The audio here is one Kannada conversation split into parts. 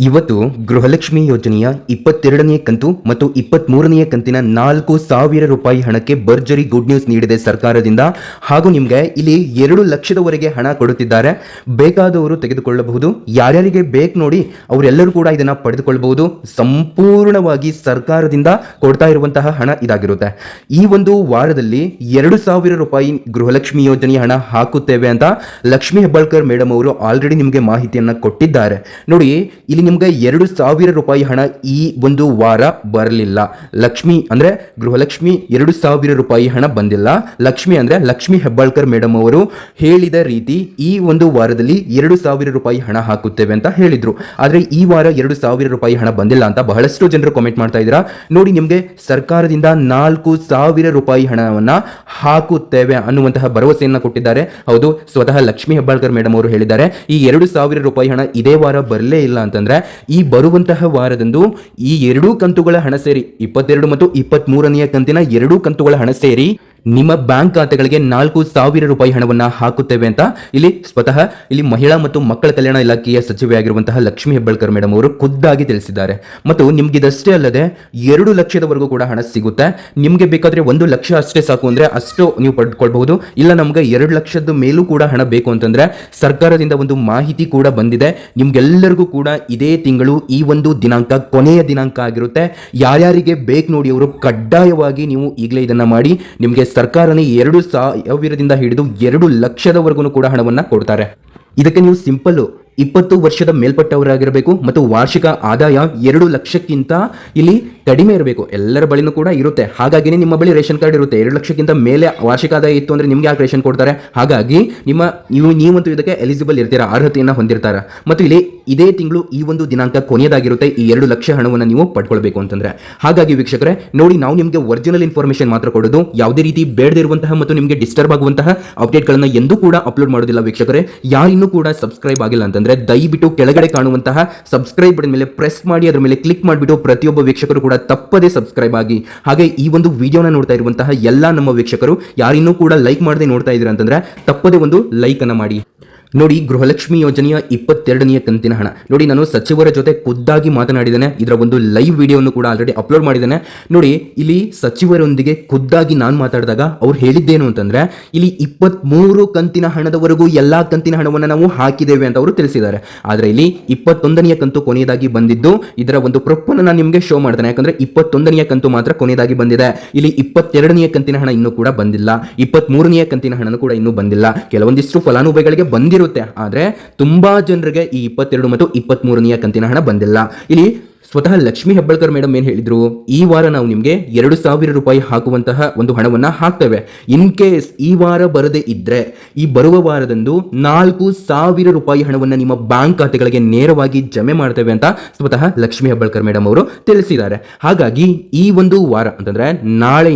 ಇವತ್ತು ಗೃಹಲಕ್ಷ್ಮಿ ಯೋಜನೆಯ 22ನೇ ಕಂತು ಮತ್ತು 23ನೇ ಕಂತಿನ 4,000 ರೂಪಾಯಿ ಹಣಕ್ಕೆ ಭರ್ಜರಿ ಗುಡ್ ನ್ಯೂಸ್ ನೀಡಿದೆ ಸರ್ಕಾರದಿಂದ. ಹಾಗೂ ನಿಮಗೆ ಇಲ್ಲಿ 2 ಲಕ್ಷದವರೆಗೆ ಹಣ ಕೊಡುತ್ತಿದ್ದಾರೆ. ಬೇಕಾದವರು ತೆಗೆದುಕೊಳ್ಳಬಹುದು. ಯಾರ್ಯಾರಿಗೆ ಬೇಕು ನೋಡಿ ಅವರೆಲ್ಲರೂ ಕೂಡ ಇದನ್ನು ಪಡೆದುಕೊಳ್ಳಬಹುದು. ಸಂಪೂರ್ಣವಾಗಿ ಸರ್ಕಾರದಿಂದ ಕೊಡ್ತಾ ಇರುವಂತಹ ಹಣ ಇದಾಗಿರುತ್ತೆ. ಈ ಒಂದು ವಾರದಲ್ಲಿ 2,000 ರೂಪಾಯಿ ಗೃಹಲಕ್ಷ್ಮಿ ಯೋಜನೆಯ ಹಣ ಹಾಕುತ್ತೇವೆ ಅಂತ ಲಕ್ಷ್ಮಿ ಹೆಬ್ಬಾಳ್ಕರ್ ಮೇಡಮ್ ಅವರು ಆಲ್ರೆಡಿ ನಿಮಗೆ ಮಾಹಿತಿಯನ್ನು ಕೊಟ್ಟಿದ್ದಾರೆ. ನೋಡಿ, ಇಲ್ಲಿ ನಿಮ್ಗೆ 2,000 ರೂಪಾಯಿ ಹಣ ಈ ಒಂದು ವಾರ ಬರಲಿಲ್ಲ. ಲಕ್ಷ್ಮಿ ಅಂದ್ರೆ ಗೃಹಲಕ್ಷ್ಮಿ 2,000 ರೂಪಾಯಿ ಹಣ ಬಂದಿಲ್ಲ. ಲಕ್ಷ್ಮಿ ಅಂದ್ರೆ ಲಕ್ಷ್ಮಿ ಹೆಬ್ಬಾಳ್ಕರ್ ಮೇಡಮ್ ಅವರು ಹೇಳಿದ ರೀತಿ ಈ ಒಂದು ವಾರದಲ್ಲಿ 2,000 ರೂಪಾಯಿ ಹಣ ಹಾಕುತ್ತೇವೆ ಅಂತ ಹೇಳಿದ್ರು. ಆದ್ರೆ ಈ ವಾರ 2,000 ರೂಪಾಯಿ ಹಣ ಬಂದಿಲ್ಲ ಅಂತ ಬಹಳಷ್ಟು ಜನರು ಕಾಮೆಂಟ್ ಮಾಡ್ತಾ ಇದ್ದೀರಾ. ನೋಡಿ, ನಿಮ್ಗೆ ಸರ್ಕಾರದಿಂದ 4,000 ರೂಪಾಯಿ ಹಣವನ್ನ ಹಾಕುತ್ತೇವೆ ಅನ್ನುವಂತಹ ಭರವಸೆಯನ್ನ ಕೊಟ್ಟಿದ್ದಾರೆ. ಹೌದು, ಸ್ವತಃ ಲಕ್ಷ್ಮಿ ಹೆಬ್ಬಾಳ್ಕರ್ ಮೇಡಮ್ ಅವರು ಹೇಳಿದ್ದಾರೆ. ಈ 2,000 ರೂಪಾಯಿ ಹಣ ಇದೇ ವಾರ ಬರಲೇ ಇಲ್ಲ ಅಂತಂದ್ರೆ ಈ ಬರುವಂತಹ ವಾರದಂದು ಈ 2 ಕಂತುಗಳ ಹಣ ಸೇರಿ 22 ಮತ್ತು 23ನೇ ಕಂತಿನ 2 ಕಂತುಗಳ ಹಣ ಸೇರಿ ನಿಮ್ಮ ಬ್ಯಾಂಕ್ ಖಾತೆಗಳಿಗೆ 4,000 ರೂಪಾಯಿ ಹಣವನ್ನ ಹಾಕುತ್ತೇವೆ ಅಂತ ಇಲ್ಲಿ ಸ್ವತಃ ಇಲ್ಲಿ ಮಹಿಳಾ ಮತ್ತು ಮಕ್ಕಳ ಕಲ್ಯಾಣ ಇಲಾಖೆಯ ಸಚಿವೆಯಾಗಿರುವಂತಹ ಲಕ್ಷ್ಮಿ ಹೆಬ್ಬಾಳ್ಕರ್ ಮೇಡಮ್ ಅವರು ಖುದ್ದಾಗಿ ತಿಳಿಸಿದ್ದಾರೆ. ಮತ್ತು ನಿಮ್ಗೆ ಇದಷ್ಟೇ ಅಲ್ಲದೆ 2 ಲಕ್ಷದವರೆಗೂ ಕೂಡ ಹಣ ಸಿಗುತ್ತೆ. ನಿಮ್ಗೆ ಬೇಕಾದ್ರೆ 1 ಲಕ್ಷ ಅಷ್ಟೇ ಸಾಕು ಅಂದ್ರೆ ಅಷ್ಟು ನೀವು ಪಡೆದುಕೊಳ್ಬಹುದು. ಇಲ್ಲ ನಮ್ಗೆ 2 ಲಕ್ಷದ ಮೇಲೂ ಕೂಡ ಹಣ ಬೇಕು ಅಂತಂದ್ರೆ ಸರ್ಕಾರದಿಂದ ಒಂದು ಮಾಹಿತಿ ಕೂಡ ಬಂದಿದೆ. ನಿಮ್ಗೆಲ್ಲರಿಗೂ ಕೂಡ ಇದೇ ತಿಂಗಳು ಈ ಒಂದು ದಿನಾಂಕ ಕೊನೆಯ ದಿನಾಂಕ ಆಗಿರುತ್ತೆ. ಯಾರ್ಯಾರಿಗೆ ಬೇಕು ನೋಡಿ ಅವರು ಕಡ್ಡಾಯವಾಗಿ ನೀವು ಈಗಲೇ ಇದನ್ನ ಮಾಡಿ. ನಿಮ್ಗೆ ಸರ್ಕಾರನೇ 2,000ದಿಂದ ಹಿಡಿದು 2 ಲಕ್ಷದವರೆಗೂ ಕೂಡ ಹಣವನ್ನ ಕೊಡ್ತಾರೆ. ಇದಕ್ಕೆ ನೀವು ಸಿಂಪಲ್ 20 ವರ್ಷದ ಮೇಲ್ಪಟ್ಟವರಾಗಿರಬೇಕು ಮತ್ತು ವಾರ್ಷಿಕ ಆದಾಯ 2 ಲಕ್ಷಕ್ಕಿಂತ ಇಲ್ಲಿ ಕಡಿಮೆ ಇರಬೇಕು. ಎಲ್ಲರ ಬಳಿನೂ ಕೂಡ ಇರುತ್ತೆ. ಹಾಗಾಗಿನೇ ನಿಮ್ಮ ಬಳಿ ರೇಷನ್ ಕಾರ್ಡ್ ಇರುತ್ತೆ. 2 ಲಕ್ಷಕ್ಕಿಂತ ಮೇಲೆ ವಾರ್ಷಿಕ ಆದಾಯ ಇತ್ತು ಅಂದ್ರೆ ನಿಮ್ಗೆ ಯಾಕೆ ರೇಷನ್ ಕೊಡ್ತಾರೆ? ಹಾಗಾಗಿ ನೀವಂತೂ ಇದಕ್ಕೆ ಎಲಿಜಿಬಲ್ ಇರ್ತೀರಾ, ಅರ್ಹತೆಯನ್ನು ಹೊಂದಿರ್ತಾರ. ಮತ್ತು ಇಲ್ಲಿ ಇದೇ ತಿಂಗಳು ಈ ಒಂದು ದಿನಾಂಕ ಕೊನೆಯದಾಗಿರುತ್ತೆ ಈ 2 ಲಕ್ಷ ಹಣವನ್ನು ನೀವು ಪಡ್ಕೊಳ್ಬೇಕು ಅಂತಂದ್ರೆ. ಹಾಗಾಗಿ ವೀಕ್ಷಕರೇ ನೋಡಿ, ನಾವು ನಿಮಗೆ ಒರಿಜಿನಲ್ ಇನ್ಫಾರ್ಮೇಶನ್ ಮಾತ್ರ ಕೊಡೋದು. ಯಾವುದೇ ರೀತಿ ಬೇಡದಿರುವಂತಹ ಮತ್ತು ನಿಮಗೆ ಡಿಸ್ಟರ್ಬ್ ಆಗುವಂತಹ ಅಪ್ಡೇಟ್ಗಳನ್ನು ಎಂದೂ ಕೂಡ ಅಪ್ಲೋಡ್ ಮಾಡೋದಿಲ್ಲ. ವೀಕ್ಷಕರೇ, ಯಾರಿನ್ನೂ ಕೂಡ ಸಬ್ಸ್ಕ್ರೈಬ್ ಆಗಿಲ್ಲ ಅಂತಂದ್ರೆ ದಯವಿಟ್ಟು ಕೆಳಗಡೆ ಕಾಣುವಂತಹ ಸಬ್ಸ್ಕ್ರೈಬ್ ಬಟನ್ ಮೇಲೆ ಪ್ರೆಸ್ ಮಾಡಿ, ಅದರ ಮೇಲೆ ಕ್ಲಿಕ್ ಮಾಡಿಬಿಟ್ಟು ಪ್ರತಿಯೊಬ್ಬ ವೀಕ್ಷಕರು ಕೂಡ ತಪ್ಪದೇ ಸಬ್ಸ್ಕ್ರೈಬ್ ಆಗಿ. ಹಾಗೆ ಈ ಒಂದು ವಿಡಿಯೋನ ನೋಡ್ತಾ ಇರುವಂತಹ ಎಲ್ಲಾ ನಮ್ಮ ವೀಕ್ಷಕರು ಯಾರಿನ್ನೂ ಕೂಡ ಲೈಕ್ ಮಾಡದೆ ನೋಡ್ತಾ ಇದ್ದೀರಾ ಅಂತಂದ್ರೆ ತಪ್ಪದೇ ಒಂದು ಲೈಕ್ ಅನ್ನ ಮಾಡಿ. ನೋಡಿ, ಗೃಹಲಕ್ಷ್ಮಿ ಯೋಜನೆಯ 22ನೇ ಕಂತಿನ ಹಣ ನೋಡಿ, ನಾನು ಸಚಿವರ ಜೊತೆ ಖುದ್ದಾಗಿ ಮಾತನಾಡಿದ್ದೇನೆ. ಇದರ ಒಂದು ಲೈವ್ ವಿಡಿಯೋವನ್ನು ಕೂಡ ಆಲ್ರೆಡಿ ಅಪ್ಲೋಡ್ ಮಾಡಿದ್ದೇನೆ. ನೋಡಿ, ಇಲ್ಲಿ ಸಚಿವರೊಂದಿಗೆ ಖುದ್ದಾಗಿ ನಾನು ಮಾತಾಡಿದಾಗ ಅವ್ರು ಹೇಳಿದ್ದೇನು ಅಂತಂದ್ರೆ ಇಲ್ಲಿ 23 ಕಂತಿನ ಹಣದವರೆಗೂ ಎಲ್ಲಾ ಕಂತಿನ ಹಣವನ್ನು ನಾವು ಹಾಕಿದ್ದೇವೆ ಅಂತ ಅವರು ತಿಳಿಸಿದ್ದಾರೆ. ಆದ್ರೆ ಇಲ್ಲಿ 21ನೇ ಕಂತು ಕೊನೆಯದಾಗಿ ಬಂದಿದ್ದು. ಇದರ ಒಂದು ಪ್ರೂಫ್ ನಾನು ನಿಮಗೆ ಶೋ ಮಾಡ್ತೇನೆ. ಯಾಕಂದ್ರೆ 21ನೇ ಕಂತು ಮಾತ್ರ ಕೊನೆಯದಾಗಿ ಬಂದಿದೆ. ಇಲ್ಲಿ 22ನೇ ಕಂತಿನ ಹಣ ಇನ್ನೂ ಕೂಡ ಬಂದಿಲ್ಲ. 23ನೇ ಕಂತಿನ ಹಣನೂ ಕೂಡ ಇನ್ನೂ ಬಂದಿಲ್ಲ. ಕೆಲವೊಂದಿಷ್ಟು ಫಲಾನುಭವಿಗಳಿಗೆ ಬಂದಿರುತ್ತೆ, ಆದ್ರೆ ತುಂಬಾ ಜನರಿಗೆ ಈ 22 ಮತ್ತು 23ನೇ ಕಂತಿನ ಹಣ ಬಂದಿಲ್ಲ. ಇಲ್ಲಿ ಸ್ವತಃ ಲಕ್ಷ್ಮಿ ಹೆಬ್ಬಾಳ್ಕರ್ ಮೇಡಮ್ ಏನ್ ಹೇಳಿದ್ರು, ಈ ವಾರ ನಾವು ನಿಮಗೆ 2,000 ರೂಪಾಯಿ ಹಾಕುವಂತಹ ಒಂದು ಹಣವನ್ನ ಹಾಕ್ತೇವೆ. ಇನ್ ಕೇಸ್ ಈ ವಾರ ಬರದೇ ಇದ್ರೆ ಈ ಬರುವ ವಾರದಂದು 4,000 ರೂಪಾಯಿ ಹಣವನ್ನ ನಿಮ್ಮ ಬ್ಯಾಂಕ್ ಖಾತೆಗಳಿಗೆ ನೇರವಾಗಿ ಜಮೆ ಮಾಡ್ತೇವೆ ಅಂತ ಸ್ವತಃ ಲಕ್ಷ್ಮಿ ಹೆಬ್ಬಾಳ್ಕರ್ ಮೇಡಮ್ ಅವರು ತಿಳಿಸಿದ್ದಾರೆ. ಹಾಗಾಗಿ ಈ ಒಂದು ವಾರ ಅಂತಂದ್ರೆ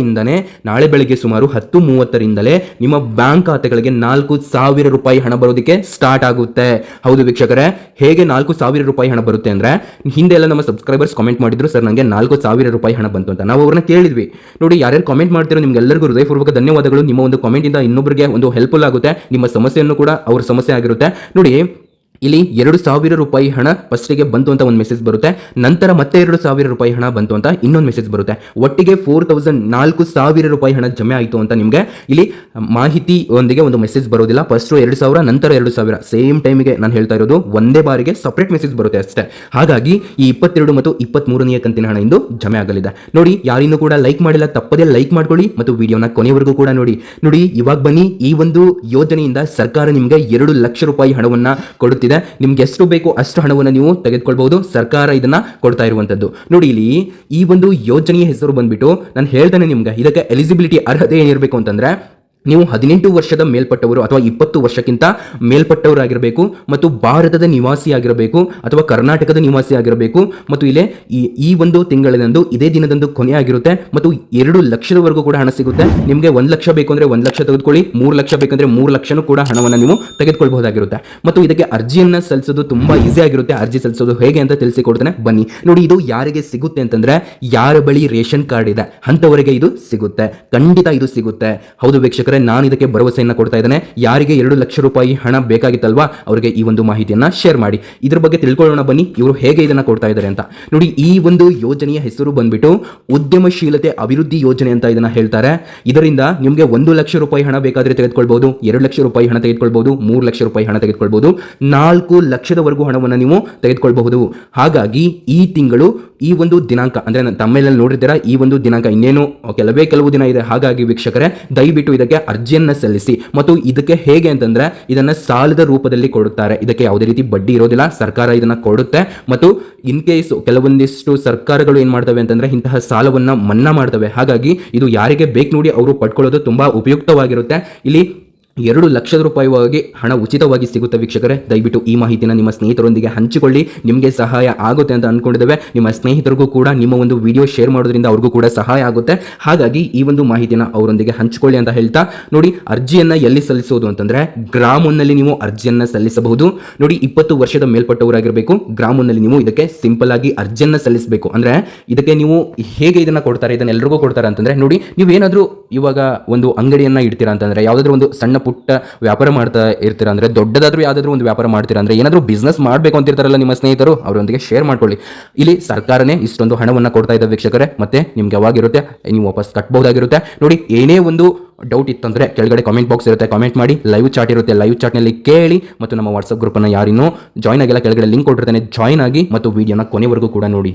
ನಾಳೆ ಬೆಳಗ್ಗೆ ಸುಮಾರು 10:30ರಿಂದಲೇ ನಿಮ್ಮ ಬ್ಯಾಂಕ್ ಖಾತೆಗಳಿಗೆ 4,000 ರೂಪಾಯಿ ಹಣ ಬರೋದಕ್ಕೆ ಸ್ಟಾರ್ಟ್ ಆಗುತ್ತೆ. ಹೌದು ವೀಕ್ಷಕರೇ, ಹೇಗೆ 4,000 ರೂಪಾಯಿ ಹಣ ಬರುತ್ತೆ ಅಂದ್ರೆ ಹಿಂದೆ ಎಲ್ಲ ನಮ್ಮ ಸಬ್ಸ್ಕ್ರೈಬರ್ಸ್ ಕಾಮೆಂಟ್ ಮಾಡಿದ್ರು, ಸರ್ ನನಗೆ 4,000 ರೂಪಾಯಿ ಹಣ ಬಂತು ಅಂತ. ನಾವು ಅವ್ರನ್ನ ಕೇಳಿದ್ವಿ. ನೋಡಿ, ಯಾರ್ಯಾರು ಕಾಮೆಂಟ್ ಮಾಡ್ತಿರೋ ನಿಮ್ಗೆಲ್ಲರಿಗೂ ಹೃದಯಪೂರ್ವಕ ಧನ್ಯವಾದಗಳು. ನಿಮ್ಮ ಒಂದು ಕಾಮೆಂಟ್ ಇಂದ ಇನ್ನೊಬ್ಬರಿಗೆ ಒಂದು ಹೆಲ್ಪ್ಫುಲ್ ಆಗುತ್ತೆ. ನಿಮ್ಮ ಸಮಸ್ಯೆಯನ್ನು ಕೂಡ ಅವ್ರ ಸಮಸ್ಯೆ ಆಗಿರುತ್ತೆ. ನೋಡಿ, ಇಲ್ಲಿ 2,000 ರೂಪಾಯಿ ಹಣ ಫಸ್ಟಿಗೆ ಬಂತು ಅಂತ ಒಂದು ಮೆಸೇಜ್ ಬರುತ್ತೆ. ನಂತರ ಮತ್ತೆ 2,000 ರೂಪಾಯಿ ಹಣ ಬಂತು ಅಂತ ಇನ್ನೊಂದು ಮೆಸೇಜ್ ಬರುತ್ತೆ. ಒಟ್ಟಿಗೆ 4,000 ರೂಪಾಯಿ ಹಣ ಜಮೆ ಆಯಿತು ಅಂತ ನಿಮಗೆ ಇಲ್ಲಿ ಮಾಹಿತಿ ಒಂದಿಗೆ ಒಂದು ಮೆಸೇಜ್ ಬರೋದಿಲ್ಲ. ಫಸ್ಟ್ 2,000 ನಂತರ 2,000 ಸೇಮ್ ಟೈಮಿಗೆ ನಾನು ಹೇಳ್ತಾ ಇರೋದು ಒಂದೇ ಬಾರಿಗೆ ಸಪರೇಟ್ ಮೆಸೇಜ್ ಬರುತ್ತೆ ಅಷ್ಟೇ. ಹಾಗಾಗಿ ಈ 22 ಮತ್ತು 23ನೇ ಕಂತಿನ ಹಣ ಇಂದು ಜಮೆ ಆಗಲಿದೆ. ನೋಡಿ, ಯಾರಿನ್ನೂ ಕೂಡ ಲೈಕ್ ಮಾಡಿಲ್ಲ ತಪ್ಪದೇ ಲೈಕ್ ಮಾಡ್ಕೊಳ್ಳಿ ಮತ್ತು ವಿಡಿಯೋನ ಕೊನೆವರೆಗೂ ಕೂಡ ನೋಡಿ. ಇವಾಗ ಬನ್ನಿ, ಈ ಒಂದು ಯೋಜನೆಯಿಂದ ಸರ್ಕಾರ ನಿಮಗೆ 2 ಲಕ್ಷ ರೂಪಾಯಿ ಹಣವನ್ನ ಕೊಡುತ್ತಿದೆ. ನಿಮ್ಗೆ ಎಷ್ಟು ಬೇಕು ಅಷ್ಟು ಹಣವನ್ನು ನೀವು ತೆಗೆದುಕೊಳ್ಬಹುದು. ಸರ್ಕಾರ ಇದನ್ನ ಕೊಡ್ತಾ ಇರುವಂತದ್ದು. ನೋಡಿ, ಇಲ್ಲಿ ಈ ಒಂದು ಯೋಜನೆಯ ಹೆಸರು ಬಂದ್ಬಿಟ್ಟು ನಾನು ಹೇಳ್ತೇನೆ ನಿಮ್ಗೆ. ಇದಕ್ಕೆ ಎಲಿಜಿಬಿಲಿಟಿ ಅರ್ಹತೆ ಏನಿರಬೇಕು ಅಂತಂದ್ರೆ ನೀವು 18 ವರ್ಷದ ಮೇಲ್ಪಟ್ಟವರು ಅಥವಾ 20 ವರ್ಷಕ್ಕಿಂತ ಮೇಲ್ಪಟ್ಟವರಾಗಿರಬೇಕು ಮತ್ತು ಭಾರತದ ನಿವಾಸಿ ಆಗಿರಬೇಕು ಅಥವಾ ಕರ್ನಾಟಕದ ನಿವಾಸಿ ಆಗಿರಬೇಕು. ಮತ್ತು ಇಲ್ಲೇ ಈ ಒಂದು ತಿಂಗಳಿನಂದು ಇದೇ ದಿನದಂದು ಕೊನೆ ಆಗಿರುತ್ತೆ ಮತ್ತು 2 ಲಕ್ಷದವರೆಗೂ ಕೂಡ ಹಣ ಸಿಗುತ್ತೆ. ನಿಮಗೆ 1 ಲಕ್ಷ ಬೇಕು ಅಂದ್ರೆ 1 ಲಕ್ಷ ತೆಗೆದುಕೊಳ್ಳಿ, 3 ಲಕ್ಷ ಬೇಕಂದ್ರೆ 3 ಲಕ್ಷನೂ ಕೂಡ ಹಣವನ್ನು ನೀವು ತೆಗೆದುಕೊಳ್ಬಹುದಾಗಿರುತ್ತೆ. ಮತ್ತು ಇದಕ್ಕೆ ಅರ್ಜಿಯನ್ನ ಸಲ್ಲಿಸೋದು ತುಂಬಾ ಈಸಿ ಆಗಿರುತ್ತೆ. ಅರ್ಜಿ ಸಲ್ಲಿಸೋದು ಹೇಗೆ ಅಂತ ತಿಳಿಸಿಕೊಡ್ತೇನೆ ಬನ್ನಿ. ನೋಡಿ, ಇದು ಯಾರಿಗೆ ಸಿಗುತ್ತೆ ಅಂತಂದ್ರೆ ಯಾರ ಬಳಿ ರೇಷನ್ ಕಾರ್ಡ್ ಇದೆ ಅಂತವರಿಗೆ ಇದು ಸಿಗುತ್ತೆ. ಖಂಡಿತ ಇದು ಸಿಗುತ್ತೆ. ಹೌದು ವೀಕ್ಷಕರೇ, ವೀಕ್ಷಕರೇ, ನಾನು ಇದಕ್ಕೆ ಭರವಸೆಯನ್ನು ಕೊಡ್ತಾ ಇದ್ದೇನೆ. ಯಾರಿಗೆ 2 ಲಕ್ಷ ರೂಪಾಯಿ ಹಣ ಬೇಕಾಗಿತ್ತಲ್ವಾ, ಅವರಿಗೆ ಈ ಒಂದು ಮಾಹಿತಿಯನ್ನ ಶೇರ್ ಮಾಡಿ. ಇದ್ರ ಬಗ್ಗೆ ತಿಳ್ಕೊಳ್ಳೋಣ ಬನ್ನಿ, ಇವರು ಹೇಗೆ ಇದನ್ನ ಕೊಡ್ತಾ ಇದ್ದಾರೆ ಅಂತ. ನೋಡಿ, ಈ ಒಂದು ಯೋಜನೆಯ ಹೆಸರು ಬಂದ್ಬಿಟ್ಟು ಉದ್ಯಮಶೀಲತೆ ಅಭಿವೃದ್ಧಿ ಯೋಜನೆ ಅಂತ ಇದನ್ನ ಹೇಳ್ತಾರೆ. ಇದರಿಂದ ನಿಮಗೆ 1 ಲಕ್ಷ ರೂಪಾಯಿ ಹಣ ಬೇಕಾದ್ರೆ ತೆಗೆದುಕೊಳ್ಬಹುದು, 2 ಲಕ್ಷ ರೂಪಾಯಿ ಹಣ ತೆಗೆದುಕೊಳ್ಬಹುದು, 3 ಲಕ್ಷ ರೂಪಾಯಿ ಹಣ ತೆಗೆದುಕೊಳ್ಬಹುದು, 4 ಲಕ್ಷದವರೆಗೂ ಹಣವನ್ನು ನೀವು ತೆಗೆದುಕೊಳ್ಬಹುದು. ಹಾಗಾಗಿ ಈ ತಿಂಗಳು ಈ ಒಂದು ದಿನಾಂಕ ಅಂದ್ರೆ ತಮ್ಮೇಲೆ ನೋಡಿದ್ದೀರಾ, ಈ ಒಂದು ದಿನಾಂಕ ಇನ್ನೇನು ಕೆಲವು ದಿನ ಇದೆ. ಹಾಗಾಗಿ ವೀಕ್ಷಕರೇ, ದಯವಿಟ್ಟು ಇದಕ್ಕೆ ಅರ್ಜಿಯನ್ನ ಸಲ್ಲಿಸಿ. ಮತ್ತು ಇದಕ್ಕೆ ಹೇಗೆ ಅಂತಂದ್ರೆ ಇದನ್ನ ಸಾಲದ ರೂಪದಲ್ಲಿ ಕೊಡುತ್ತಾರೆ. ಇದಕ್ಕೆ ಯಾವುದೇ ರೀತಿ ಬಡ್ಡಿ ಇರೋದಿಲ್ಲ, ಸರ್ಕಾರ ಇದನ್ನ ಕೊಡುತ್ತೆ. ಮತ್ತು ಇನ್ ಕೇಸ್ ಕೆಲವೊಂದಿಷ್ಟು ಸರ್ಕಾರಗಳು ಏನ್ ಮಾಡ್ತವೆ ಅಂತಂದ್ರೆ ಇಂತಹ ಸಾಲವನ್ನ ಮನ್ನಾ ಮಾಡ್ತವೆ. ಹಾಗಾಗಿ ಇದು ಯಾರಿಗೆ ಬೇಕು ನೋಡಿ ಅವರು ಪಡ್ಕೊಳ್ಳೋದು ತುಂಬಾ ಉಪಯುಕ್ತವಾಗಿರುತ್ತೆ. ಇಲ್ಲಿ 2 ಲಕ್ಷ ರೂಪಾಯಿವಾಗಿ ಹಣ ಉಚಿತವಾಗಿ ಸಿಗುತ್ತೆ ವೀಕ್ಷಕರೇ. ದಯವಿಟ್ಟು ಈ ಮಾಹಿತಿನ ನಿಮ್ಮ ಸ್ನೇಹಿತರೊಂದಿಗೆ ಹಂಚಿಕೊಳ್ಳಿ, ನಿಮಗೆ ಸಹಾಯ ಆಗುತ್ತೆ ಅಂತ ಅನ್ಕೊಂಡಿದ್ದೇವೆ. ನಿಮ್ಮ ಸ್ನೇಹಿತರಿಗೂ ಕೂಡ ನಿಮ್ಮ ಒಂದು ವಿಡಿಯೋ ಶೇರ್ ಮಾಡೋದ್ರಿಂದ ಅವ್ರಿಗೂ ಕೂಡ ಸಹಾಯ ಆಗುತ್ತೆ. ಹಾಗಾಗಿ ಈ ಒಂದು ಮಾಹಿತಿನ ಅವರೊಂದಿಗೆ ಹಂಚಿಕೊಳ್ಳಿ ಅಂತ ಹೇಳ್ತಾ, ನೋಡಿ ಅರ್ಜಿಯನ್ನ ಎಲ್ಲಿ ಸಲ್ಲಿಸೋದು ಅಂತಂದ್ರೆ ಗ್ರಾಮ್ ಒನ್ನಲ್ಲಿ ನೀವು ಅರ್ಜಿಯನ್ನ ಸಲ್ಲಿಸಬಹುದು. ನೋಡಿ, 20 ವರ್ಷದ ಮೇಲ್ಪಟ್ಟವರಾಗಿರಬೇಕು. ಗ್ರಾಮ್ ಒನ್ನಲ್ಲಿ ನೀವು ಇದಕ್ಕೆ ಸಿಂಪಲ್ ಆಗಿ ಅರ್ಜಿಯನ್ನ ಸಲ್ಲಿಸಬೇಕು. ಅಂದ್ರೆ ಇದಕ್ಕೆ ನೀವು ಹೇಗೆ ಇದನ್ನ ಕೊಡ್ತಾರೆ, ಇದನ್ನ ಎಲ್ರಿಗೂ ಕೊಡ್ತಾರೆ ಅಂತಂದ್ರೆ, ನೋಡಿ ನೀವೇನಾದ್ರೂ ಇವಾಗ ಒಂದು ಅಂಗಡಿಯನ್ನ ಇಡ್ತೀರಾ ಅಂತಂದ್ರೆ, ಯಾವ್ದಾದ್ರು ಒಂದು ಸಣ್ಣ ಪುಟ್ಟ ವ್ಯಾಪಾರ ಮಾಡ್ತಾ ಇರ್ತೀರಾ ಅಂದ್ರೆ, ದೊಡ್ಡದಾದ್ರೂ ಯಾವ್ದಾದ್ರು ಒಂದು ವ್ಯಾಪಾರ ಮಾಡ್ತೀರಾ ಅಂದ್ರೆ, ಏನಾದ್ರೂ ಬಿಸ್ನೆಸ್ ಮಾಡಬೇಕು ಅಂತಿರ್ತಾರಲ್ಲ ನಿಮ್ಮ ಸ್ನೇಹಿತರು, ಅವರೊಂದಿಗೆ ಶೇರ್ ಮಾಡ್ಕೊಳ್ಳಿ. ಇಲ್ಲಿ ಸರ್ಕಾರನೇ ಇಷ್ಟೊಂದು ಹಣವನ್ನ ಕೊಡ್ತಾ ಇದೆ ವೀಕ್ಷಕರೇ. ಮತ್ತೆ ನಿಮ್ಗೆ ಯಾವಾಗಿರುತ್ತೆ ನೀವು ವಾಪಸ್ ಕಟ್ಟಬಹುದಾಗಿರುತ್ತೆ. ನೋಡಿ, ಏನೇ ಒಂದು ಡೌಟ್ ಇತ್ತಂದ್ರೆ ಕೆಳಗಡೆ ಕಾಮೆಂಟ್ ಬಾಕ್ಸ್ ಇರುತ್ತೆ, ಕಾಮೆಂಟ್ ಮಾಡಿ. ಲೈವ್ ಚಾಟ್ ಇರುತ್ತೆ, ಲೈವ್ ಚಾಟ್ನಲ್ಲಿ ಕೇಳಿ. ಮತ್ತು ನಮ್ಮ ವಾಟ್ಸ್ಆಪ್ ಗ್ರೂಪನ್ನು ಯಾರಿನ್ನೂ ಜಾಯ್ನ್ ಆಗಿಲ್ಲ, ಕೆಳಗಡೆ ಲಿಂಕ್ ಕೊಟ್ಟಿರ್ತೇನೆ, ಜಾಯ್ನ್ ಆಗಿ ಮತ್ತು ವಿಡಿಯೋನ ಕೊನೆವರೆಗೂ ಕೂಡ ನೋಡಿ.